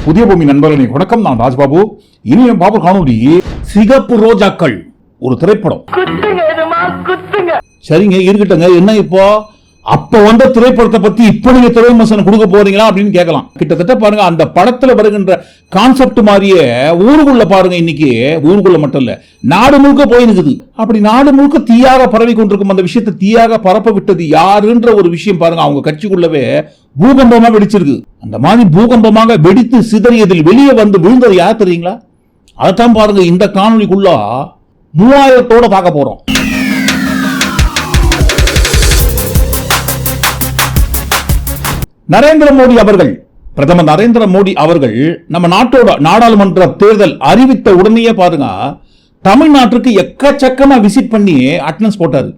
புதிய பூமி நண்பர்களே வணக்கம். நான் ராஜ்பாபு. இனிய பாபு காணொலி சிகப்பு ரோஜாக்கள் ஒரு திரைப்படம். சரிங்க, இருக்கட்டுங்க. என்ன இப்போ அப்ப வந்த திரைப்படத்தை பத்தி இப்ப நீங்க திரை விமர்சனம் கொடுக்க போறீங்களா அப்படின்னு கேட்கலாம். கிட்டத்தட்ட பாருங்க, அந்த படத்துல வருகின்ற கான்செப்ட் மாதிரியே ஊருக்குள்ள பாருங்க, இன்னைக்கு ஊருக்குள்ள மட்டும் இல்ல நாடு முழுக்க போயிருக்குது. அப்படி நாடு முழுக்க தீயாக பரவி கொண்டிருக்கும் அந்த விஷயத்தை தீயாக பரப்ப விட்டது யாருன்ற ஒரு விஷயம் பாருங்க, அவங்க கட்சிக்குள்ளவே பூகம்பமா வெடிச்சிருக்கு. அந்த மாதிரி பூகம்பமாக வெடித்து சிதறியதில் வெளியே வந்து விழுந்தது யார் தெரியுங்களா? அதைத்தான் பாருங்க இந்த காணொலிக்குள்ள 3000 பார்க்க போறோம். நரேந்திர மோடி அவர்கள், பிரதமர் நரேந்திர மோடி அவர்கள் நம்ம நாட்டோட நாடாளுமன்ற தேர்தல் அறிவித்த உடனே பாருங்க, தமிழ்நாட்டுக்கு எக்கச்சக்கமா விசிட் பண்ணி அட்டெண்டன்ஸ் போட்டாரு.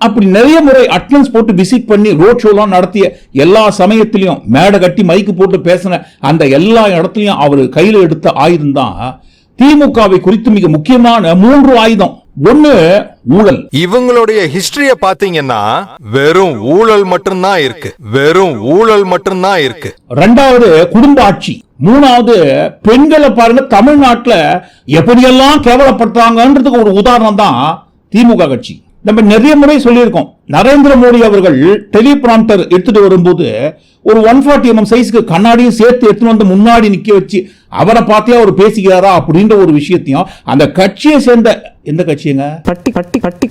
அப்படி நிறைய முறை அட்டெண்டன்ஸ் போட்டு விசிட் பண்ணி ரோட் ஷோலாம் நடத்திய எல்லா சமயத்திலையும் மேடை கட்டி மைக்கு போட்டு பேசின அந்த எல்லா இடத்துலையும் அவர் கையில் எடுத்த ஆயுதம் தான் திமுகவை குறித்து மிக முக்கியமான 3 ஆயுதம். ஒன்னு ஊழல். இவங்களுடைய ஹிஸ்டரிய பாத்தீங்கன்னா வெறும் ஊழல் மட்டும்தான் இருக்கு, வெறும் ஊழல் மட்டும்தான் இருக்கு. ரெண்டாவது குடும்ப ஆட்சி. மூணாவது பெண்களை பாருங்க, தமிழ்நாட்டுல எப்படியெல்லாம் கேவலப்படுத்தாங்கன்றதுக்கு ஒரு உதாரணம் தான் திமுக கட்சி. நம்ம நிறைய முறை சொல்லியிருக்கோம், நரேந்திர மோடி அவர்கள் டெலிபிராம்டர் எடுத்துட்டு வரும்போது ஒரு 140mm சைஸ்க்கு கண்ணாடியும் சேர்த்து எடுத்துட்டு வந்து முன்னாடி நிக்க வச்சு அவரை பார்த்தே அவர் பேசிக்கிறாரா அப்படின்ற ஒரு விஷயத்தையும் அந்த கட்சியை சேர்ந்த எந்த கட்சிங்க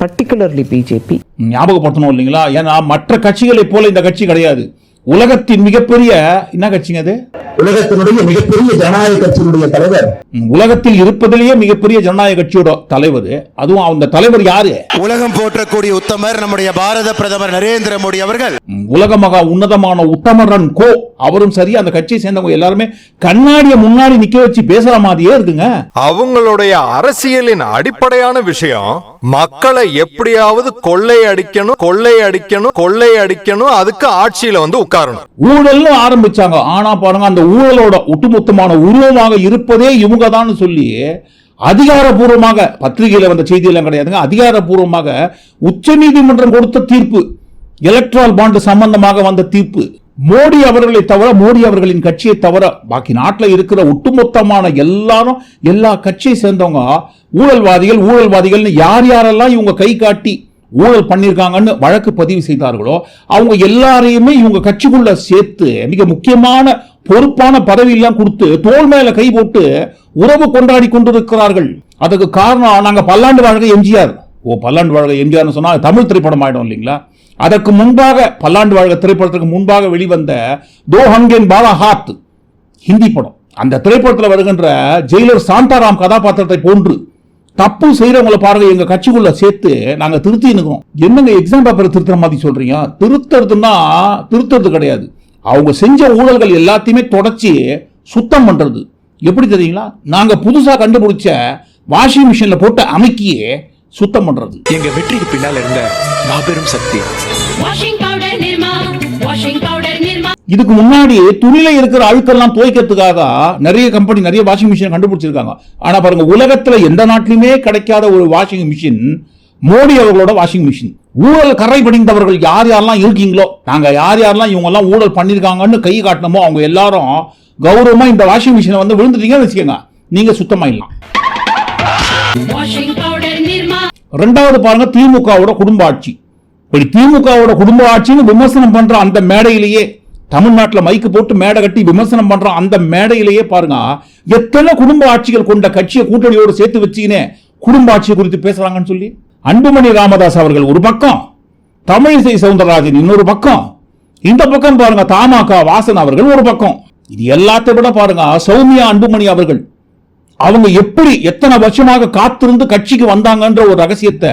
பர்டிகுலர்லி பிஜேபி ஞாபகப்படுத்தணும் இல்லைங்களா? ஏன்னா மற்ற கட்சிகளை போல இந்த கட்சி கிடையாது. உலகத்தின் மிகப்பெரிய என்ன கட்சிங்க அது? உலகத்தினுடைய மிகப்பெரிய ஜனநாயக கட்சியினுடைய தலைவர். உலகத்தில் இருப்பதிலேயே மிகப்பெரிய ஜனநாயக கட்சியோட தலைவர். அதுவும் அந்த தலைவர் யாரு? உலகம் போற்றக்கூடிய உத்தமர் நம்முடைய பாரத பிரதமர் நரேந்திர மோடி அவர்கள். உலக மகா உன்னதமான உத்தமரன் கோ அவரும் சரி, அந்த கட்சியை சேர்ந்தவங்க எல்லாருமே கண்ணாடிய முன்னாடி நிக்க வச்சு பேசுற மாதிரியே இருக்குங்க. அவங்களுடைய அரசியலின் அடிப்படையான விஷயம் மக்களை எப்படியாவது கொள்ளை அடிக்கணும், கொள்ளை அடிக்கணும், கொள்ளை அடிக்கணும், அதுக்கு ஆட்சியில வந்து உட்காரணும். ஊழல்னு ஆரம்பிச்சாங்க. ஆனா பாருங்க, அந்த ஊழலோட ஒட்டுமொத்தமான உருவமாக இருப்பதே இவங்க தான் சொல்லி அதிகாரப்பூர்வமாக, பத்திரிகையில வந்த செய்தியெல்லாம் கிடையாதுங்க, அதிகாரப்பூர்வமாக உச்சநீதிமன்றம் கொடுத்த தீர்ப்பு, எலக்ட்ரல் பாண்ட் சம்பந்தமாக வந்த தீர்ப்பு, மோடி அவர்களை தவிர, மோடி அவர்களின் கட்சியை தவிர பாக்கி நாட்டில் இருக்கிற ஒட்டுமொத்தமான எல்லாரும், எல்லா கட்சியை சேர்ந்தவங்க ஊழல்வாதிகள் ஊழல்வாதிகள் யார் யாரெல்லாம் இவங்க கை காட்டி ஊழல் பண்ணிருக்காங்கன்னு வழக்கு பதிவு செய்தார்களோ அவங்க எல்லாரையுமே இவங்க கட்சிக்குள்ள சேர்த்து மிக முக்கியமான பொறுப்பான பதவி எல்லாம் கொடுத்து தோள் மேல கை போட்டு உறவு கொண்டாடி கொண்டிருக்கிறார்கள். அதுக்கு காரணம், நாங்க பல்லாண்டு வாழ்க எம்ஜிஆர். பல்லாண்டு வாழ்க எம்ஜிஆர் சொன்னா தமிழ் திரைப்படம் ஆயிடும் இல்லைங்களா? அதற்கு முன்பாக, பல்லாண்டு வாழ்க திரைப்படத்துக்கு முன்பாக வெளிவந்த தோ ஹங்கேன் பாலா ஹாத் ஹிந்தி படம், அந்த திரைப்படத்தில் வருகின்ற ஜெயிலர் சாந்தாராம் கதாபாத்திரத்தை போன்று தப்பு செய்யறவங்களை பாருங்க எங்க கட்சிக்குள்ள சேர்த்து நாங்க திருத்தி இருக்கிறோம். என்னங்க எக்ஸாம் பேப்பர் திருத்துற மாதிரி சொல்றீங்க? திருத்துறதுன்னா திருத்துறது கிடையாது, அவங்க செஞ்ச ஊழல்கள் எல்லாத்தையுமே தொடச்சி சுத்தம் பண்றது. எப்படி தெரியுங்களா? நாங்க புதுசா கண்டுபிடிச்ச வாஷிங் மிஷின்ல போட்டு அமைக்கியே சுத்தம் பண்றது. எங்க வெற்றிக்கு பின்னால் இருந்த மாபெரும் சக்தி. இதுக்கு முன்னாடி துணில இருக்கிற அழுக்கெல்லாம் துவைக்கிறதுக்காக நிறைய கம்பெனி நிறைய வாஷிங் மிஷின் கண்டுபிடிச்சிருக்காங்க. ஆனா பாருங்க, உலகத்துல எந்த நாட்டிலுமே கிடைக்காத ஒரு வாஷிங் மிஷின் மோடி அவர்களோட வாஷிங் மிஷின். ஊழல் கரை படிந்தவர்கள் யார் யாரெல்லாம் இருக்கீங்களோ, நாங்க யார் யாரெல்லாம் இவங்க எல்லாம் ஊழல் பண்ணிருக்காங்கன்னு கை காட்டணுமோ அவங்க எல்லாரும் கௌரவமா இந்த வாஷிங் மிஷினை வந்து விழுந்துட்டீங்கன்னு வச்சுக்கோங்க, நீங்க சுத்தமாயிடலாம். ரெண்டாவது பாருங்க, திமுகவோட குடும்ப ஆட்சி. இப்படி திமுகவோட குடும்ப ஆட்சின்னு விமர்சனம் பண்ற அந்த மேடையிலேயே, தமிழ்நாட்டில் மைக்கு போட்டு மேடை கட்டி விமர்சனம் பண்ற அந்த மேடையிலேயே பாருங்க, எத்தனை குடும்ப ஆட்சிகள் கொண்ட கட்சியை கூட்டணியோடு சேர்த்து வச்சுக்கினே குடும்ப ஆட்சியை குறித்து பேசுறாங்கன்னு சொல்லி அன்புமணி ராமதாஸ் அவர்கள் ஒரு பக்கம், தமிழிசை சவுந்தரராஜன் இன்னொரு பக்கம், இந்த பக்கம் பாருங்க தமாக வாசன் அவர்கள் ஒரு பக்கம். இது எல்லாத்தை விட பாருங்க, சௌமியா அன்புமணி அவர்கள் அவங்க எப்படி எத்தனை வருஷமாக காத்திருந்து கட்சிக்கு வந்தாங்கன்ற ஒரு ரகசியத்தை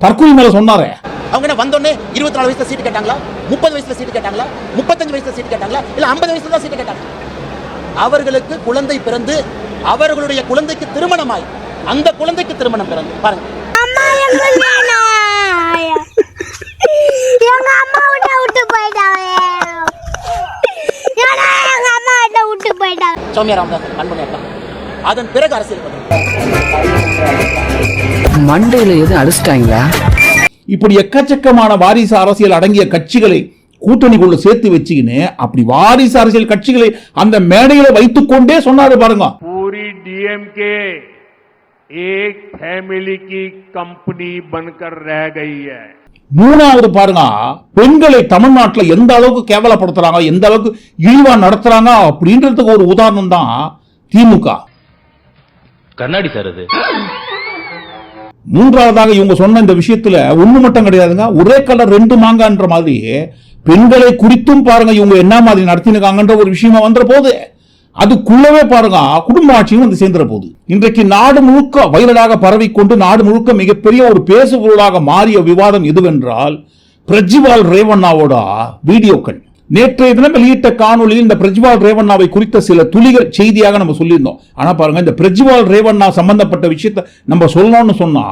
தற்கொலை மேல சொன்னாரே. அவங்க வந்தோடனே 24 வயசுல சீட்டு கேட்டாங்களா, 30 வயசுல சீட்டு கேட்டாங்களா, 35 வயசுல சீட்டு கேட்டாங்களா, இல்ல 50 வயசுல தான் சீட்டு கேட்டாங்க? அவர்களுக்கு குழந்தை பிறந்து அவர்களுடைய குழந்தைக்கு திருமணமாய் அந்த குழந்தைக்கு திருமணம் பிறந்து பாருங்க. சௌமியா ராமதாஸ் அன்புமணி அதன் பிறகு அரசியல் மண்டையில எதுவும் அடிச்சிட்டாங்களா? இப்படி எக்கச்சக்கமான வாரிசு அரசியல் அடங்கிய கட்சிகளை கூட்டணிக்குள்ள சேர்த்து வச்சுக்கின்னு அப்படி வாரிசு அரசியல் கட்சிகளை அந்த மேடையில வைத்துக் கொண்டே சொன்னாரு பாருங்க. पूरी डीएमके एक फैमिली की कंपनी बनकर रह गई है. மூணாவது பாருங்க, பெண்களை தமிழ்நாட்டில் எந்த அளவுக்கு கேவலப்படுத்துறாங்க, எந்த அளவுக்கு இழிவா நடத்துறாங்க அப்படின்றதுக்கு ஒரு உதாரணம் தான் திமுக. கண்ணாடி சார் அது. மூன்றாவதாக இவங்க சொன்ன இந்த விஷயத்துல ஒண்ணு மட்டும் கிடையாதுங்க, ஒரே கலர் ரெண்டு மாங்கான்ற மாதிரி பெண்களை குறித்தும் பாருங்க இவங்க என்ன மாதிரி நடத்தினுக்காங்கன்ற ஒரு விஷயமா வந்துற போது அதுக்குள்ளவே பாருங்க குடும்ப ஆட்சியும் வந்து சேர்ந்துற போது இன்றைக்கு நாடு முழுக்க வைரலாக பரவிக்கொண்டு நாடு முழுக்க மிகப்பெரிய ஒரு பேசுபொருளாக மாறிய விவாதம் எதுவென்றால் பிரஜ்வால் ரேவண்ணாவோட வீடியோக்கள். நேற்றைய தினம் வெளியிட்ட காணொலியில் இந்த பிரஜ்வால் ரேவண்ணாவை குறித்த சில துளிகள் செய்தியாக நம்ம சொல்லியிருந்தோம். ஆனா பாருங்க, இந்த பிரஜ்வால் ரேவண்ணா சம்பந்தப்பட்ட விஷயத்தை நம்ம சொல்லணும்னு சொன்னா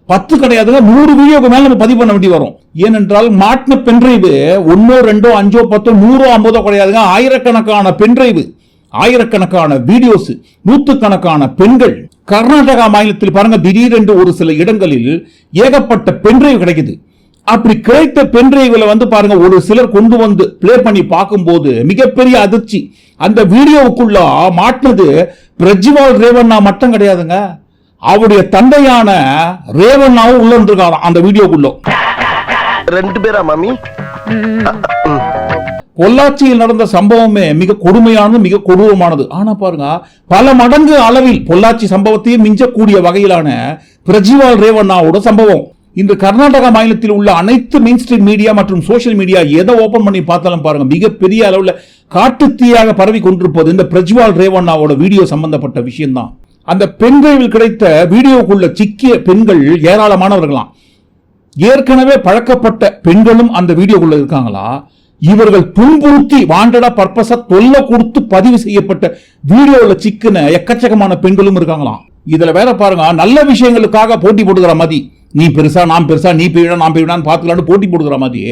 10 கிடையாதுங்க, 100 வீடியோக்கு மேல நம்ம பதிவு பண்ண வேண்டி வரும். ஏனென்றால் மாட்டின பென்டிரைவு 1, 2, 5, 10, 100, 50 கிடையாதுங்க, ஆயிரக்கணக்கான பென்டிரைவு, ஆயிரக்கணக்கான வீடியோஸ், நூற்றுக்கணக்கான பெண்கள். கர்நாடகா மாநிலத்தில் பாருங்க, திடீரென்று ஒரு சில இடங்களில் ஏகப்பட்ட பென்டிரைவ் கிடைக்குது. அப்படி கிடைத்த பென்டிரைவ்ல வந்து பாருங்க ஒரு சிலர் கொண்டு வந்து பிளே பண்ணி பார்க்கும்போது மிகப்பெரிய அதிர்ச்சி. அந்த வீடியோவுக்குள்ள மாட்டினது பிரஜ்வால் ரேவண்ணா மட்டும் கிடையாதுங்க, அவருடைய தந்தையான ரேவண்ணாவும் உள்ள இருந்திருக்காங்க அந்த வீடியோக்குள்ள. 2 பேரா மாமி? பொள்ளாச்சியில் நடந்த சம்பவமே மிக கொடுமையானது, மிக கொடூரமானது. ஆனா பாருங்க, பல மடங்கு அளவில் பொள்ளாச்சி சம்பவத்தையும் மிஞ்சக்கூடிய வகையிலான பிரஜ்வால் ரேவண்ணாவோட சம்பவம். இன்று கர்நாடகா மாநிலத்தில் உள்ள அனைத்து மெயின் ஸ்ட்ரீம் மீடியா மற்றும் சோசியல் மீடியா எதை ஓபன் பண்ணி பார்த்தாலும் பாருங்க மிகப்பெரிய அளவுல காட்டுத்தீயாக பரவி கொண்டிருப்பது இந்த பிரஜ்வால் ரேவண்ணாவோட வீடியோ சம்பந்தப்பட்ட விஷயம் தான். அந்த பென்டிரைவில் கிடைத்த வீடியோக்குள்ள சிக்கிய பெண்கள் ஏராளமானவர்களாம். ஏற்கனவே பழக்கப்பட்ட பெண்களும் அந்த வீடியோக்குள்ள இருக்காங்களா, இவர்கள் துன்புறுத்தி வாண்டடா பர்பஸா தொல்லை கொடுத்து பதிவு செய்யப்பட்ட வீடியோல சிக்கின எக்கச்சக்கமான பெண்களும் இருக்காங்களாம். இதுல வேற பாருங்க, நல்ல விஷயங்களுக்காக போட்டி போட்டுக்கிற மாதிரி, நீ பெருசா நான் பெருசா, நீ பெய்யடா நான் பெய்யடான்னு பார்த்துக்கலான்னு போட்டி போட்டுக்கிற மாதிரி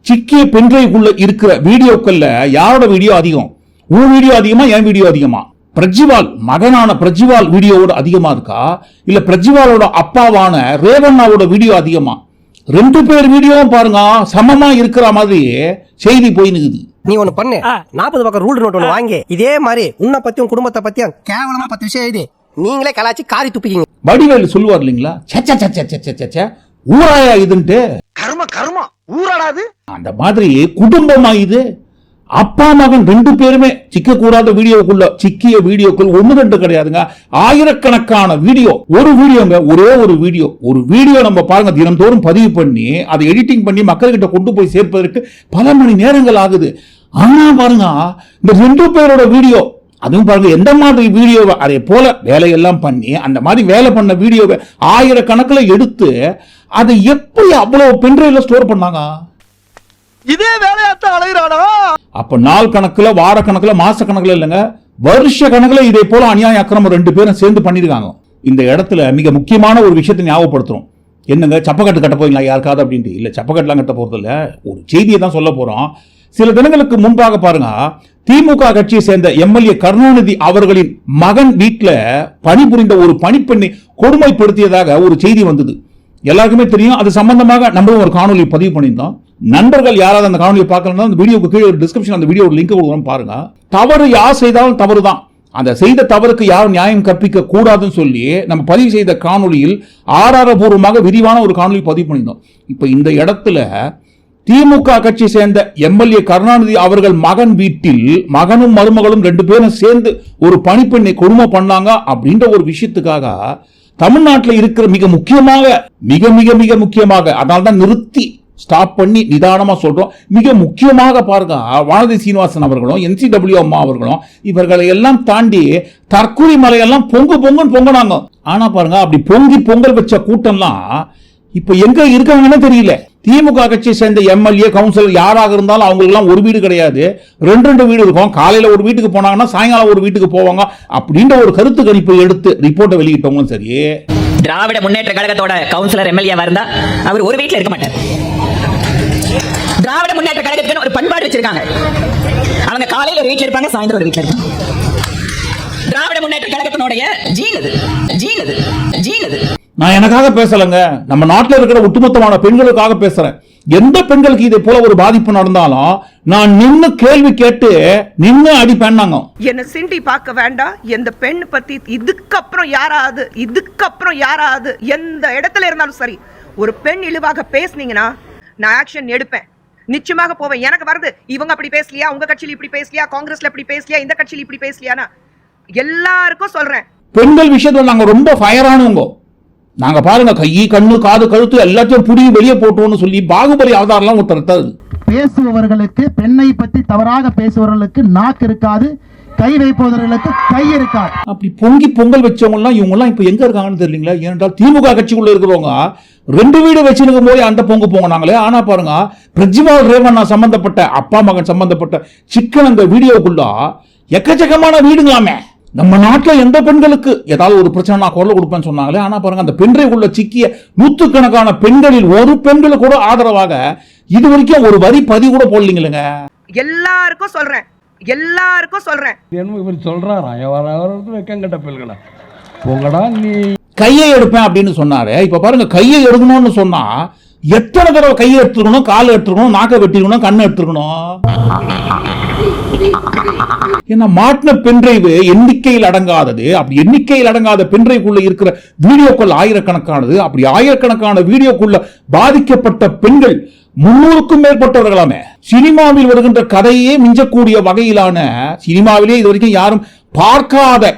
சிக்கிய பென்டிரைவுக்குள்ள இருக்கிற வீடியோக்கள்ல யாரோட வீடியோ அதிகம்? உன் வீடியோ அதிகமா, என் வீடியோ அதிகமா? பிரஜ்வால் மகனான பிரஜ்வால் வீடியோவோட அதிகமா இருக்கா, இல்ல பிரஜ்வாலோட அப்பாவான ரேவண்ணாவோட வீடியோ அதிகமா? 2 பேர் வீடியோவும் பாருங்க சமமா இருக்கிற மாதிரி செய்தி போய் நிக்குது. நீ ஒண்ணு பண்ணு, 40 பக்கம் ரூல் நோட் ஒண்ணு வாங்கி இதே மாதிரி உன்னை பத்தியும் குடும்பத்தை பத்தியும் கேவலமா 10 விஷயம் எழுதி நீங்களே கலாச்சி காரி துப்பிக்கிங்க. வடிவேலு சொல்லுவார் இல்லைங்களா, ஊராயா இதுன்ட்டு, கர்ம ஊராடாது. அந்த மாதிரி குடும்பமா இது. அப்பா மகன் 2 பேருமே சிக்க கூடாத வீடியோக்குள்ள சிக்கிய வீடியோக்கள் 1, 2 கிடையாதுங்க, ஆயிரக்கணக்கான வீடியோ. ஒரு வீடியோங்க, ஒரே ஒரு வீடியோ நம்ம பாருங்க தினந்தோறும் பதிவு பண்ணி அதை எடிட்டிங் பண்ணி மக்கள்கிட்ட கொண்டு போய் சேர்ப்பதற்கு பல மணி நேரங்கள் ஆகுது. ஆனா பாருங்க இந்த 2 பேரோட வீடியோ, அதுவும் பாருங்க எந்த மாதிரி வீடியோவை அதே போல வேலையெல்லாம் பண்ணி அந்த மாதிரி வேலை பண்ண வீடியோவை ஆயிரக்கணக்கில் எடுத்து அதை எப்படி அவ்வளவு பென்டிரைவ்ல ஸ்டோர் பண்ணாங்க? இதே வேலையாத்தான் அலையறானா? அப்ப நாள் கணக்குல, வார கணக்குல, மாச கணக்குல இல்லங்க, வருஷ கணக்குல இதே போல அநியாய அக்கிரமம் 2 பேரும் சேர்ந்து பண்ணிருக்காங்க. இந்த இடத்துல மிக முக்கியமான ஒரு விஷயத்தை ஞாபகப்படுத்துறோம். என்னங்க சப்பக்கட்டு கட்ட போறீங்களா யாருக்காவது அப்படின்ட்டு? இல்ல, சப்பக்கட்டுலாம் கட்ட போறது இல்ல, ஒரு செய்தியை தான் சொல்ல போறோம். சில தினங்களுக்கு முன்பாக பாருங்க, திமுக கட்சியை சேர்ந்த எம்எல்ஏ கருணாநிதி அவர்களின் மகன் வீட்டுல பணிபுரிந்த ஒரு பணிப்பெண்ணை கொடுமைப்படுத்தியதாக ஒரு செய்தி வந்தது. எல்லாருக்குமே தெரியும். அது சம்பந்தமாக நம்மளும் ஒரு காணொலி பதிவு பண்ணியிருந்தோம். நண்பர்கள் யாராவது அந்த காணொலியை பார்க்கலன்னா அந்த வீடியோக்கு கீழே டிஸ்கிரிப்ஷன் அந்த வீடியோ லிங்க் கொடுக்குறோம் பாருங்க. தவறு யார் செய்தாலும் தவறு தான், அந்த செய்த தவறுக்கு யாரும் நியாயம் கற்பிக்க கூடாதுன்னு சொல்லி நம்ம பதிவு செய்த காணொலியில் ஆதாரபூர்வமாக விரிவான ஒரு காணொலி பதிவு பண்ணியிருந்தோம். இப்ப இந்த இடத்துல திமுக கட்சி சேர்ந்த எம்எல்ஏ கருணாநிதி அவர்கள் மகன் வீட்டில் மகனும் மருமகளும் 2 பேரும் சேர்ந்து ஒரு பணிப்பெண்ணை கொடுமை பண்ணாங்க அப்படின்ற ஒரு விஷயத்துக்காக தமிழ்நாட்டில் இருக்கிற மிக முக்கியமாக அதனால தான் நிறுத்தி ஸ்டாப் பண்ணி நிதானமா சொல்றோம். மிக முக்கியமாக பாருங்க, வானதி சீனிவாசன் அவர்களும் NCW அம்மா அவர்களும் இவர்களை எல்லாம் தாண்டி தற்கொலை மலையெல்லாம் பொங்குனாங்க. ஆனா பாருங்க, அப்படி பொங்கல் வச்ச கூட்டம்லாம் இப்ப எங்க இருக்காங்கன்னு தெரியல. திமுக கட்சியை சேர்ந்த எம்எல்ஏ கவுன்சிலர் யாராக இருந்தாலும் அவங்களுக்கு எல்லாம் ஒரு வீடு கிடையாது, 2 வீடு இருக்கும். காலையில ஒரு வீட்டுக்கு போனாங்கன்னா சாயங்காலம் ஒரு வீட்டுக்கு போவாங்க அப்படின்ற ஒரு கருத்து கணிப்பை எடுத்து ரிப்போர்ட்டை வெளியிட்டவங்களும் சரி. திராவிட முன்னேற்ற கழகத்தோட கவுன்சிலர் எம்எல்ஏவா இருந்தா அவர் ஒரு வீட்டுல இருக்க மாட்டார். திராவிட முன்னேற்ற கழகத்துக்கு ஒரு பண்பாடு வச்சிருக்காங்க. அவங்க காலையில ஒரு வீட்டுல இருப்பாங்க, சாயந்தரம் ஒரு வீட்டுல இருப்பாங்க. திராவிட முன்னேற்ற கழகத்தினுடைய ஜீன் அது. நான் எனக்காக பேசலங்க, நம்ம நாட்டில் இருக்கிற ஒட்டுமொத்தமான பெண்களுக்காக பேசுறேன். எந்த பெண்களுக்கு இதே போல ஒரு பாதிப்பு நடந்தாலும் நான் நின்னு கேள்வி கேட்டு நின்னு அடிப்பேன்னாங்க. என்ன சிண்டி பார்க்க வேண்டாம். எந்த பெண் பத்தி இதுக்கப்புறம் யாராவது எந்த இடத்துல இருந்தாலும் சரி ஒரு பெண் இழிவாக பேசுனீங்கன்னா நான் ஆக்ஷன் எடுப்பேன். நிச்சயமாக போவேன். எனக்கு வருது இவங்க அப்படி பேசலையா, உங்க கட்சியில இப்படி பேசலையா, காங்கிரஸ்ல இப்படி பேசலையா, இந்த கட்சியில இப்படி பேசலையானா எல்லாருக்கும் சொல்றேன். பெண்கள் விஷயத்துல நாங்க ரொம்ப ஃபயரானவங்க. நாங்க பாருங்க கை கண்ணு காது கழுத்து எல்லாத்தையும் புடிங்கி வெளியே போட்டோம்னு சொல்லி பாகுபலி அவதாரம்லாம் ஒருத்தர். பேசுபவர்களுக்கு, பெண்ணை பற்றி தவறாக பேசுபவர்களுக்கு நாக்கு இருக்காது, கை வைப்பவர்களுக்கு கை இருக்காது. அப்படி பொங்கி பொங்கல் வச்சவங்க எல்லாம் இவங்க எல்லாம் இப்ப எங்க இருக்காங்கன்னு தெரியலீங்களா? ஏனென்றால் திமுக கட்சிக்குள்ள இருக்கிறவங்க 2 வீடு வச்சிருக்கும் போது அந்த பொங்கு போங்கனாங்களே. ஆனா பாருங்க பிரஜ்வால் ரேவண்ணா சம்பந்தப்பட்ட அப்பா மகன் சம்பந்தப்பட்ட சிக்கன் அந்த வீடியோக்குள்ள எக்கச்சக்கமான வீடுங்களாமே. நம்ம நாட்டுல எந்த பெண்களுக்கு ஏதாவது ஒரு பிரச்சனை நான் குரல் கொடுப்பேன்னு சொன்னாங்களே. ஆனா பாருங்க அந்த பெண்றைக்குள்ள சிக்கிய நூற்றுக்கணக்கான பெண்களில் ஒரு பெண்களுக்கு கூட ஆதரவாக இது வரைக்கும் ஒரு வரி பதிவு கூட போடலீங்களேங்க. எல்லாருக்கும் சொல்றேன். இவர் சொல்றாராம் வெக்கங்கட்ட பிள்ளைகளா போங்கடா நீ கையை எடுப்பேன் அப்படின்னு சொன்னாரு. இப்ப பாருங்க கையை எடுக்கணும்னு சொன்னா எத்தனை தடவை கையை எடுத்துக்கணும், காலை எடுத்துக்கணும், நாக்கை வெட்டிக்கணும், கண்ணை எடுத்துக்கணும். என்ன மாட்டின பென்டிரைவு எண்ணிக்கையில் அடங்காதது. அப்படி எண்ணிக்கையில் அடங்காத பென்டிரைவுக்குள்ள இருக்கிற வீடியோக்கள் ஆயிரக்கணக்கானது. அப்படி ஆயிரக்கணக்கான வீடியோக்குள்ள பாதிக்கப்பட்ட பெண்கள் 300க்கும் மேற்பட்டவர்களாமே. சினிமாவில் வருகின்ற கதையே மிஞ்சக்கூடிய வகையிலான, சினிமாவிலே இது வரைக்கும் யாரும் பார்க்காத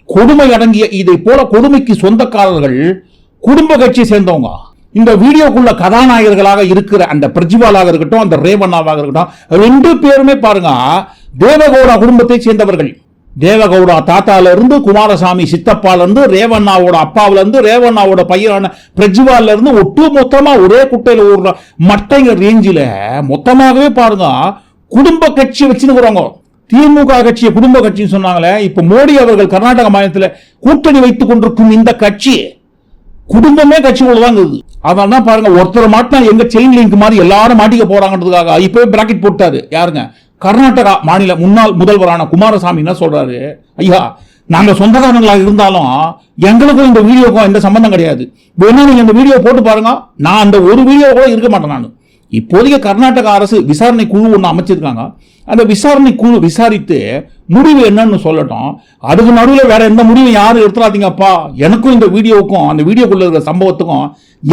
கொடுமை அடங்கிய இதை போல கொடுமைக்கு சொந்தக்காரர்கள் குடும்ப கட்சியை சேர்ந்தவங்க. இந்த வீடியோக்குள்ள கதாநாயகர்களாக இருக்கிற அந்த பிரஜ்வாலாக இருக்கட்டும், அந்த ரேவண்ணாவாக இருக்கட்டும், 2 பேருமே பாருங்க தேவகவுடா குடும்பத்தை சேர்ந்தவர்கள். தேவகவுடா தாத்தால இருந்து, குமாரசாமி சித்தப்பால இருந்து, ரேவண்ணாவோட அப்பாவில இருந்து, ரேவண்ணாவோட பையனான பிரஜ்வால இருந்து ஒட்டு மொத்தமா ஒரே குட்டையில ஓடுற மட்டைங்க ரேஞ்சில மொத்தமாகவே பாருங்க குடும்ப கட்சி வச்சுன்னு. திமுக கட்சியை குடும்ப கட்சின்னு சொன்னாங்களே. இப்ப மோடி அவர்கள் கர்நாடக மாநிலத்தில் கூட்டணி வைத்துக் கொண்டிருக்கும் இந்த கட்சி குடும்பமே கட்சிக்குள்ள தான் இருக்குது. அதனால தான் பாருங்க ஒருத்தர் மாட்டினா எங்க செயின் லிங்க் மாதிரி எல்லாரும் மாட்டிக்க போறாங்கன்றதுக்காக இப்பவே பிராக்கெட் போட்டாரு. யாருங்க? கர்நாடகா மாநில முன்னாள் முதல்வரான குமாரசாமி என்ன சொல்றாரு, ஐயா நாங்க சொந்தக்காரங்களாக இருந்தாலும் எங்களுக்கும் இந்த வீடியோக்கும் எந்த சம்பந்தம் கிடையாது. வேணா நீங்க இந்த வீடியோ போட்டு பாருங்க, நான் அந்த ஒரு வீடியோ கூட இருக்க மாட்டேன். நான் இப்போதைய கர்நாடக அரசு விசாரணை குழு ஒன்று அமைச்சிருக்காங்க. அந்த விசாரணை குழு விசாரித்து முடிவு என்னன்னு சொல்லட்டும். அதுக்கு நடுவில் வேற எந்த முடிவும் யாரும் எடுத்துறாதீங்கப்பா, எனக்கும் இந்த வீடியோவுக்கும் அந்த வீடியோக்குள்ள இருக்கிற சம்பவத்துக்கும்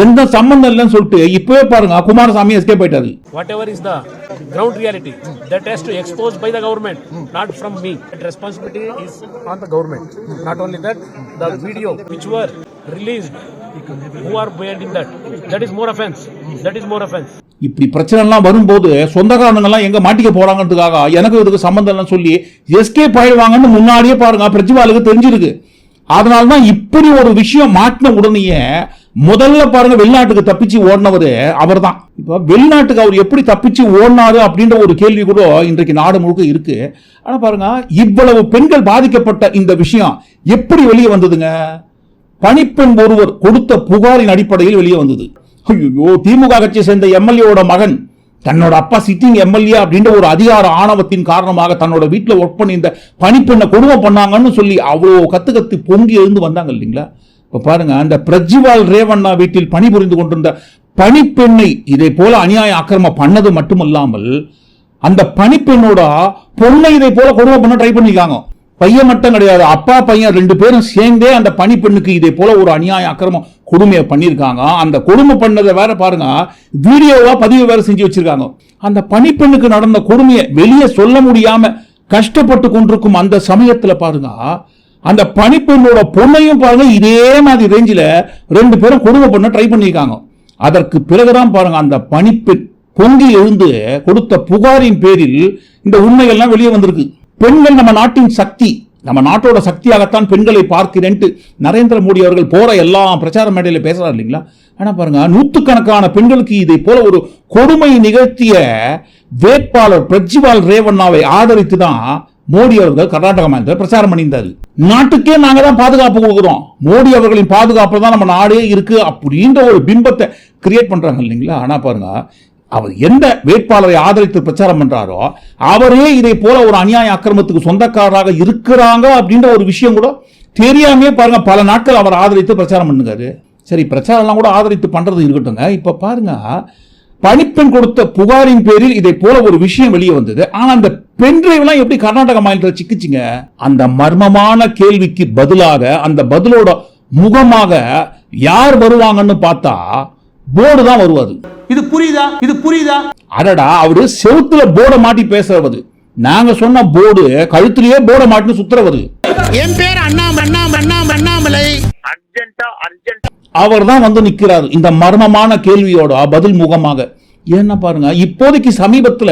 எந்த சம்பந்தம் இல்லைன்னு சொல்லிட்டு இப்பவே பாருங்க குமாரசாமி எஸ்கேப் ஆயிட்டாரு. Whatever is the ground reality that has to exposed by the government, not from me. That responsibility is on the government. Not only that, the video which were released, who are behind in that is more offense. இப்படி பிரச்சனை எல்லாம் வரும்போது சொந்தக்காரங்க எல்லாம் எங்க மாட்டிக்க போறாங்கிறதுக்காக எனக்கு இதுக்கு சம்பந்தம் இல்லைன்னு சொல்லி எஸ்கேப் ஆயிடுவாங்கன்னு முன்னாடியே பாருங்க பிரஜ்வாலுக்கு தெரிஞ்சிருக்கு. அதனால்தான் இப்படி ஒரு விஷயம் மாட்டின உடனேயே முதல்ல பாருங்க வெளிநாட்டுக்கு தப்பிச்சு ஓடினவர் அவர் தான். இப்ப வெளிநாட்டுக்கு அவர் எப்படி தப்பிச்சு ஓடினாரு அப்படின்ற ஒரு கேள்வி கூட இன்றைக்கு நாடு முழுக்க இருக்கு. ஆனா பாருங்க இவ்வளவு பெண்கள் பாதிக்கப்பட்ட இந்த விஷயம் எப்படி வெளியே வந்ததுங்க? பணிப்பெண் ஒருவர் கொடுத்த புகாரின் அடிப்படையில் வெளியே வந்தது. ஐயோ, திமுக கட்சியை சேர்ந்த எம்எல்ஏவோட மகன் தன்னோட அப்பா சிட்டிங் எம்எல்ஏ அப்படின்ற ஒரு அதிகார ஆணவத்தின் காரணமாக தன்னோட வீட்டில் ஒர்க் பண்ணி இந்த பணிப்பெண்ணை கொடுமை பண்ணாங்கன்னு சொல்லி அவ்வளோ கத்து பொங்கி எழுந்து வந்தாங்க இல்லைங்களா? இப்ப பாருங்க அந்த பிரஜ்வால் ரேவண்ணா வீட்டில் பணிபுரிந்து கொண்டிருந்த பணிப்பெண்ணை இதே போல அநியாய ஆக்கிரமம் பண்ணது மட்டுமல்லாமல் அந்த பணிப்பெண்ணோட பொண்ணை இதை போல கொடுமை பண்ண ட்ரை பண்ணிருக்காங்க. பையன் மட்டும் கிடையாது, அப்பா பையன் 2 பேரும் சேர்ந்தே அந்த பணிப்பெண்ணுக்கு இதே போல ஒரு அநியாய அக்கிரமம் கொடுமையை பண்ணியிருக்காங்க. அந்த கொடுமை பண்ணதை வேற பாருங்க வீடியோவா பதிவு வேற செஞ்சு வச்சிருக்காங்க. அந்த பணிப்பெண்ணுக்கு நடந்த கொடுமையை வெளியே சொல்ல முடியாம கஷ்டப்பட்டு கொண்டிருக்கும் அந்த சமயத்துல பாருங்க அந்த பணிப்பெண்ணோட பொண்ணையும் பாருங்க இதே மாதிரி ரேஞ்சில 2 பேரும் கொடுமை பண்ண ட்ரை பண்ணியிருக்காங்க. அதற்கு பிறகுதான் பாருங்க அந்த பணிப்பெண் பொங்கி எழுந்து கொடுத்த புகாரின் பேரில் இந்த உண்மைகள்லாம் வெளியே வந்திருக்கு. பெண்கள் நம்ம நாட்டின் சக்தி, நம்ம நாட்டோட சக்தியாகத்தான் பெண்களை பார்க்கிறேன்ட்டு நரேந்திர மோடி அவர்கள் போற எல்லா பிரச்சார மேடையில பேசுறாரு இல்லைங்களா? ஆனா பாருங்க நூற்றுக்கணக்கான பெண்களுக்கு இதை போல ஒரு கொடுமை நிகழ்த்திய வேட்பாளர் பிரஜ்வால் ரேவண்ணாவை ஆதரித்து தான் மோடி அவர்கள் கர்நாடக மாநிலத்தில் பிரச்சாரம் பண்ணியிருந்தாரு. நாட்டுக்கே நாங்க தான் பாதுகாப்பு கொடுக்கிறோம், மோடி அவர்களின் பாதுகாப்பு தான் நம்ம நாடே இருக்கு அப்படின்ற ஒரு பிம்பத்தை கிரியேட் பண்றாங்க இல்லைங்களா? ஆனா பாருங்க அவர் எந்த வேட்பாளரை ஆதரித்து பிரச்சாரம் பண்றாரோ அவரே இதை போல ஒரு அநியாய அக்கிரமத்துக்கு சொந்தக்காரராக இருக்கிறாங்க அப்படின்ற ஒரு விஷயம் கூட தெரியாமே பாருங்க பல நாட்கள் அவர் ஆதரித்து பிரச்சாரம் பண்ணுங்க. சரி, பிரச்சாரம் எல்லாம் கூட ஆதரித்து பண்றது இருக்கட்டுங்க. இப்ப பாருங்க பணிப்பெண் கொடுத்த புகாரின் பேரில் இதை போல ஒரு விஷயம் வெளியே வந்தது. ஆனா அந்த பென் டிரைவ்லாம் எப்படி கர்நாடக மாநிலத்தில் சிக்கிச்சிங்க? அந்த மர்மமான கேள்விக்கு பதிலாக, அந்த பதிலோட முகமாக யார் வருவாங்கன்னு பார்த்தா போர்டு தான் வருவாரு. இது புரியுதா? அடடா, அவரு செவுத்துல போர்டை மாட்டி பேசுறது. நாங்க சொன்ன போர்டு கழுத்திலேயே போர்டை மாட்டி சுத்துறவர். என் பேர் அண்ணாமலை. அவர் தான் வந்து நிக்கிறாரு இந்த மர்மமான கேள்வியோட பதில் முகமாக. என்ன பாருங்க, இப்போதைக்கு சமீபத்துல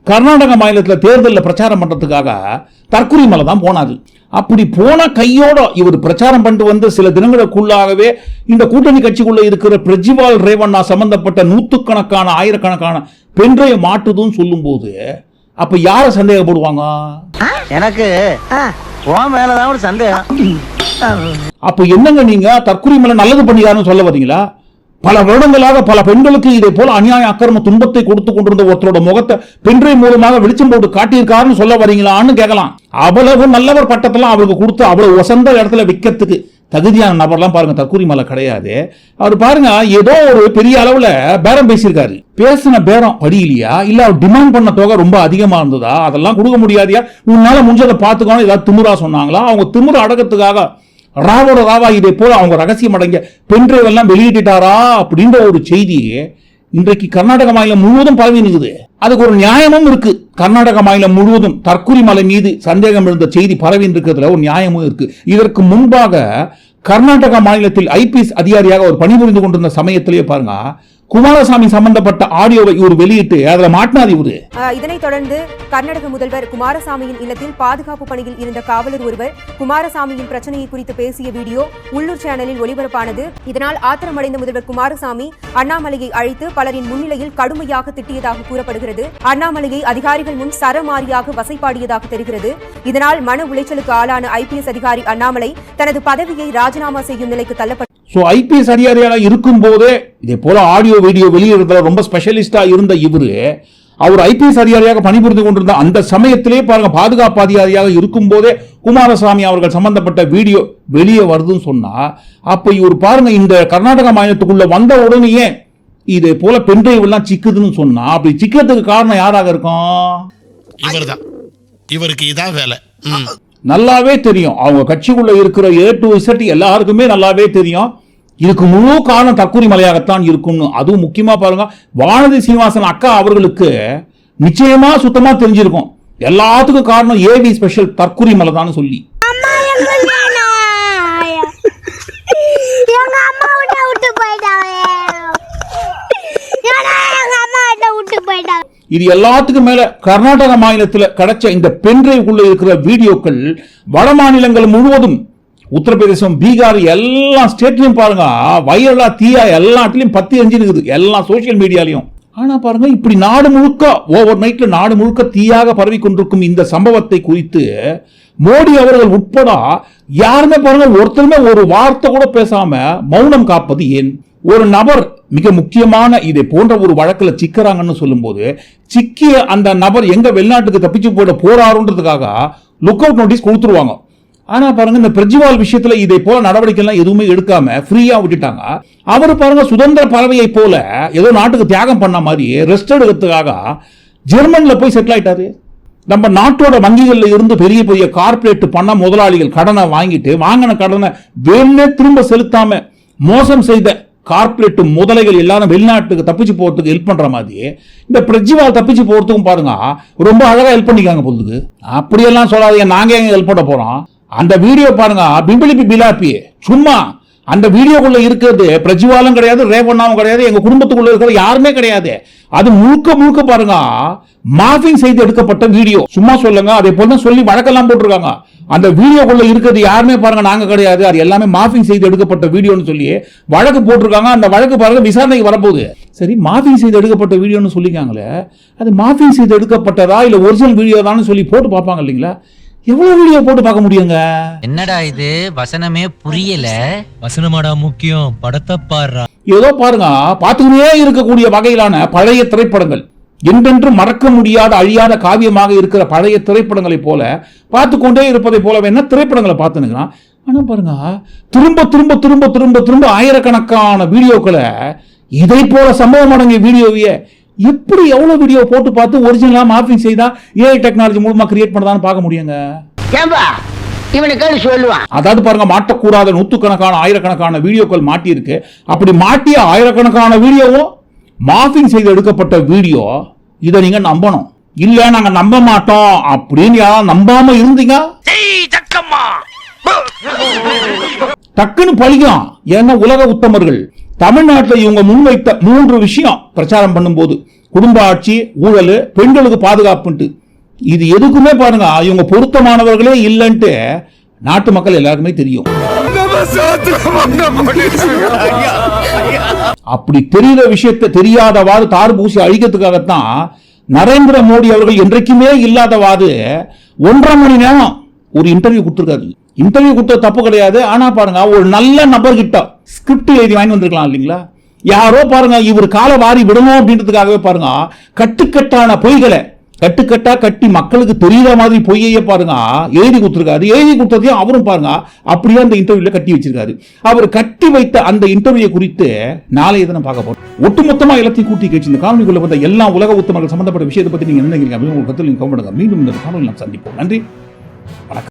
கர்நாடக மாநிலத்தில் தேர்தலில் பிரச்சாரம் பண்றதுக்காக தற்குறி மலை தான் போனாரு. அப்படி போன கையோட இவர் பிரச்சாரம் பண்ணிட்டு வந்து சில தினங்களுக்குள்ளாகவே இந்த கூட்டணி கட்சிக்குள்ள இருக்கிற பிரஜ்வால் ரேவண்ணா சம்பந்தப்பட்ட நூற்றுக்கணக்கான ஆயிரக்கணக்கான பென்ட்ரைவ் மாட்டுதுன்னு சொல்லும் போது அப்ப யார சந்தேகப்படுவாங்க? எனக்கு உன் மேலதான் ஒரு சந்தேகம். அப்ப என்னங்க நீங்க தற்குறி மலை நல்லது பண்ணியாருன்னு சொல்ல வரீங்களா? பல வருடங்களாக பல பெண்களுக்கு இதை போல அநியாய அக்கிரம துன்பத்தை கொடுத்து கொண்டிருந்த ஒருத்தரோட முகத்தை பென்ட்ரைவ் மூலமாக வெளிச்சம் போட்டு காட்டியிருக்காருன்னு சொல்ல வரீங்களான்னு கேட்கலாம். அவ்வளவு நல்லவர் பட்டத்தெல்லாம் அவருக்கு கொடுத்து அவ்வளவு வசந்த இடத்துல விற்கிறதுக்கு தகுதியான நபர்லாம் பாருங்க தற்குறி மலை கிடையாது. அவர் பாருங்க ஏதோ ஒரு பெரிய அளவுல பேரம் பேசியிருக்காரு. பேசின பேரம் படியிலையா, இல்ல அவர் டிமாண்ட் பண்ண தொகை ரொம்ப அதிகமா இருந்ததா, அதெல்லாம் கொடுக்க முடியாதியா, உன்னால முடிஞ்சதை பார்த்துக்கணும் ஏதாவது திமுறா சொன்னாங்களா? அவங்க திமுற அடக்கத்துக்காக ராவோட ராவா இதை போல அவங்க ரகசியம் அடங்கிய பென்ட்ரைவ் எல்லாம் வெளியிட்டாரா அப்படின்ற ஒரு செய்தி இன்றைக்கு கர்நாடக மாநிலம் முழுவதும் பரவி நிற்குது. அதுக்கு ஒரு நியாயமும் இருக்கு. கர்நாடக மாநிலம் முழுவதும் தற்குறி மலை மீது சந்தேகம் எழுந்த செய்தி பரவி இருக்கிறதுல ஒரு நியாயமும் இருக்கு. இதற்கு முன்பாக கர்நாடக மாநிலத்தில் ஐபிஎஸ் அதிகாரியாக ஒரு பணிபுரிந்து கொண்டிருந்த சமயத்திலேயே பாருங்க குமாரசாமி சம்பந்தப்பட்ட ஆடியோவை இவர் வெளியிட்டு அதுல மாட்டினார் இவரு. இதனைத் தொடர்ந்து கர்நாடக முதல்வர் குமாரசாமியின் இல்லத்தில் பாதுகாப்பு பணியில் இருந்த காவலர் ஒருவர் குமாரசாமியின் பிரச்சனையை குறித்து பேசிய வீடியோ உள்ளூர் சேனலில் ஒளிபரப்பானது. இதனால் ஆத்திரமடைந்த முதல்வர் குமாரசாமி அண்ணாமலையை அழைத்து பலரின் முன்னிலையில் கடுமையாக திட்டியதாக கூறப்படுகிறது. அண்ணாமலையை அதிகாரிகள் முன் சரமாரியாக வசைபாடியதாக தெரிகிறது. இதனால் மன உளைச்சலுக்கு ஆளான ஐபிஎஸ் அதிகாரி அண்ணாமலை தனது பதவியை ராஜினாமா செய்யும் நிலைக்கு தள்ளப்பட்டார். ஐபிஎஸ் அதிகாரியாக இருக்கும் போதே இதே போல ஆடியோ வீடியோ வெளியிடுறதுல ரொம்ப ஸ்பெஷலிஸ்டா இருந்த இவரு, அவர் ஐபிஎஸ் அதிகாரியாக பணிபுரிந்து கொண்டிருந்த அந்த சமயத்திலே பாருங்க பாதுகாப்பு அதிகாரியாக இருக்கும் போதே குமாரசாமி அவர்கள் சம்பந்தப்பட்ட வீடியோ வெளியே வருதுன்னு சொன்னா, அப்ப இவர் பாருங்க இந்த கர்நாடக மாநிலத்துக்குள்ள வந்த உடனேயே இதே போல பென்ட்ரைவ் எல்லாம் சிக்குதுன்னு சொன்னா, அப்படி சிக்கிறதுக்கு காரணம் யாராக இருக்கும்? இவர்தான். இவருக்கு இதான் வேலை. நல்லாவே தெரியும். அவங்க கட்சிக்குள்ள இருக்கிற A to Z எல்லாருக்குமே நல்லாவே தெரியும். இதுக்கு முழு காரணம் தற்குறி மலையாகத்தான் இருக்கும்னு. அதுவும் முக்கியமா பாருங்க வானதி சீனிவாசன் அக்கா அவர்களுக்கு நிச்சயமா சுத்தமா தெரிஞ்சிருக்கும். எல்லாத்துக்கும் காரணம் ஏவி ஸ்பெஷல் தற்குறி மலை தான் சொல்லி. இது எல்லாத்துக்கும் மேல கர்நாடக மாநிலத்தில் கிடைச்ச இந்த பென்ட்ரைவ்க்குள்ள இருக்கிற வீடியோக்கள் வட மாநிலங்கள் முழுவதும் உத்தரப்பிரதேசம் பீகார் எல்லா ஸ்டேட்லயும் பாருங்க வைரலா தீயா எல்லாத்துலயும் பத்தி எஞ்சினுக்குது எல்லா சோசியல் மீடியாலையும். ஆனா பாருங்க இப்படி நாடு முழுக்க ஓவர் நைட்ல நாடு முழுக்க தீயாக பரவி கொண்டிருக்கும் இந்த சம்பவத்தை குறித்து மோடி அவர்கள் உட்பட யாருமே பாருங்க ஒருத்தருமே ஒரு வார்த்தை கூட பேசாம மௌனம் காப்பது ஏன்? ஒரு நபர் மிக முக்கியமான இதை போன்ற ஒரு வழக்கில் சிக்கிறாங்கன்னு சொல்லும் போது சிக்கிய அந்த நபர் எங்க வெளிநாட்டுக்கு தப்பிச்சு போட போறாருன்றதுக்காக லுக் அவுட் நோட்டீஸ் கொடுத்துருவாங்க. ஆனா பாருங்க இந்த பிரஜ்வால் விஷயத்துல இதை போல நடவடிக்கை எல்லாம் எதுவுமே எடுக்காம ஃப்ரீயா விட்டுட்டாங்க. அவரு பாருங்க சுதந்திர பறவையை போல ஏதோ நாட்டுக்கு தியாகம் பண்ண மாதிரி ரெஸ்ட் எடுக்கிறதுக்காக ஜெர்மன்ல போய் செட்டில் ஆயிட்டாரு. நம்ம நாட்டோட வங்கிகள்ல இருந்து பெரிய பெரிய கார்பரேட் பண்ண முதலாளிகள் கடனை வாங்கிட்டு வாங்கின கடனை வேணே திரும்ப செலுத்தாம மோசம் செய்த கார்பரேட் முதலைகள் எல்லாரும் வெளிநாட்டுக்கு தப்பிச்சு போறதுக்கு ஹெல்ப் பண்ற மாதிரி இந்த பிரஜ்வால் தப்பிச்சு போறதுக்கும் பாருங்க ரொம்ப அழகா ஹெல்ப் பண்ணிக்காங்க பொழுது. அப்படியெல்லாம் சொல்லாதீங்க, நாங்க எங்க ஹெல்ப் பண்ண போறோம். அந்த வீடியோ பாருங்க பிம்பிளிப்பி பிலாப்பி சும்மா அந்த வீடியோக்குள்ள இருக்கிறது பிரஜ்வாலும் கிடையாது, ரேவண்ணாவும் கிடையாது, எங்க குடும்பத்துக்குள்ள இருக்கிற யாருமே கிடையாது. அது முழுக்க முழுக்க பாருங்க மார்பிங் செய்து எடுக்கப்பட்ட வீடியோ. சும்மா சொல்லுங்க, அதே போல சொல்லி வழக்கெல்லாம் போட்டிருக்காங்க. அந்த வீடியோக்குள்ள இருக்கிறது யாருமே பாருங்க நாங்க கிடையாது, அது எல்லாமே மார்பிங் செய்து எடுக்கப்பட்ட வீடியோன்னு சொல்லி வழக்கு போட்டிருக்காங்க. அந்த வழக்கு பாருங்க விசாரணைக்கு வரப்போகுது. சரி, மார்பிங் செய்து எடுக்கப்பட்ட வீடியோன்னு சொல்லிக்காங்களே, அது மார்பிங் செய்து எடுக்கப்பட்டதா இல்ல ஒரிஜினல் வீடியோ தான் சொல்லி போட்டு பார்ப்பாங்க இல்லைங்களா? எவ்வளவு வீடியோ போட்டு பார்க்க முடியுங்க? என்னடா இது வசனமே புரியல. வசனமாடா முக்கியம், படத்தை பாடுறா. ஏதோ பாருங்க பார்த்துக்கிட்டே இருக்கக்கூடிய வகையிலான பழைய திரைப்படங்கள், என்றென்று மறக்க முடியாத அழியாத காவியமாக இருக்கிற பழைய திரைப்படங்களை போல பார்த்து கொண்டே இருப்பதை போல வேணா திரைப்படங்களை பார்த்துனுங்க. ஆனா பாருங்க திரும்ப திரும்ப திரும்ப திரும்ப திரும்ப ஆயிரக்கணக்கான வீடியோக்களை இதை போல சம்பவம் அடங்கிய வீடியோவையே எப்படி எவ்வளவு வீடியோ போட்டு பார்த்து ஒரிஜினலா மார்பிங் செய்தா ஏஐ டெக்னாலஜி மூலமா கிரியேட் பண்ணதான்னு பார்க்க முடியுங்க. அதாவது பாருங்க, மாட்டக்கூடாத நூற்றுக்கணக்கான ஆயிரக்கணக்கான வீடியோக்கள் மாட்டி இருக்கு. அப்படி மாட்டிய ஆயிரக்கணக்கான வீடியோவும் மார்பிங் செய்து எடுக்கப்பட்ட வீடியோ. இதை நீங்க நம்பணும். இல்ல நாங்க நம்ப மாட்டோம் அப்படின்னு யாரும் நம்பாம இருந்தீங்க டக்குன்னு பழிக்கும். ஏன்னா உலக உத்தமர்கள் தமிழ்நாட்டில் இவங்க முன்வைத்த 3 விஷயம் பிரச்சாரம் பண்ணும்போது, குடும்ப ஆட்சி, ஊழல், பெண்களுக்கு பாதுகாப்புன்ட்டு, இது எதுக்குமே பாருங்க இவங்க பொருத்தமானவர்களே இல்லைன்ட்டு நாட்டு மக்கள் எல்லாருக்குமே தெரியும். அப்படி தெரிகிற விஷயத்தை தெரியாதவாறு தாறு பூசி அழிக்கிறதுக்காகத்தான் நரேந்திர மோடி அவர்கள் என்றைக்குமே இல்லாதவாறு 1.5 மணி நேரம் ஒரு இன்டர்வியூ கொடுத்திருக்காரு. இன்டர்வியூ கொடுத்தது தப்பு கிடையாது. ஆனா பாருங்க, ஒரு நல்ல நபர்கிட்ட ஸ்கிரிப்ட் எழுதி வாங்கி வந்திருக்கலாம் இல்லைங்களா? யாரோ பாருங்க இவர் காலை வாரி விடணும் அப்படின்றதுக்காகவே பாருங்க கட்டுக்கட்டான பொய்களை கட்டுக்கட்டா கட்டி மக்களுக்கு தெரியுற மாதிரி பொய்யையே பாருங்க எழுதி கொடுத்திருக்காரு. எழுதி கொடுத்ததையும் அவரும் பாருங்க அப்படியே அந்த இன்டர்வியூல கட்டி வச்சிருக்காரு. அவர் கட்டி வைத்த அந்த இன்டர்வியூ குறித்து நாளைய தினம் பார்க்க போறோம். ஒட்டுமொத்தமா எல்லாத்தையும் கூட்டி கேட்டு இந்த காணொலிக்குள்ள வந்த எல்லா உலக உத்தமர்கள் சம்பந்தப்பட்ட விஷயத்தை பத்தி நீங்க என்ன நினைக்கிறீங்க அப்படின்னு உங்க கருத்துல நீங்க கமெண்ட் பண்ணுங்க. மீண்டும் இந்த காணொலியில் நாம் சந்திப்போம். நன்றி, வணக்கம்.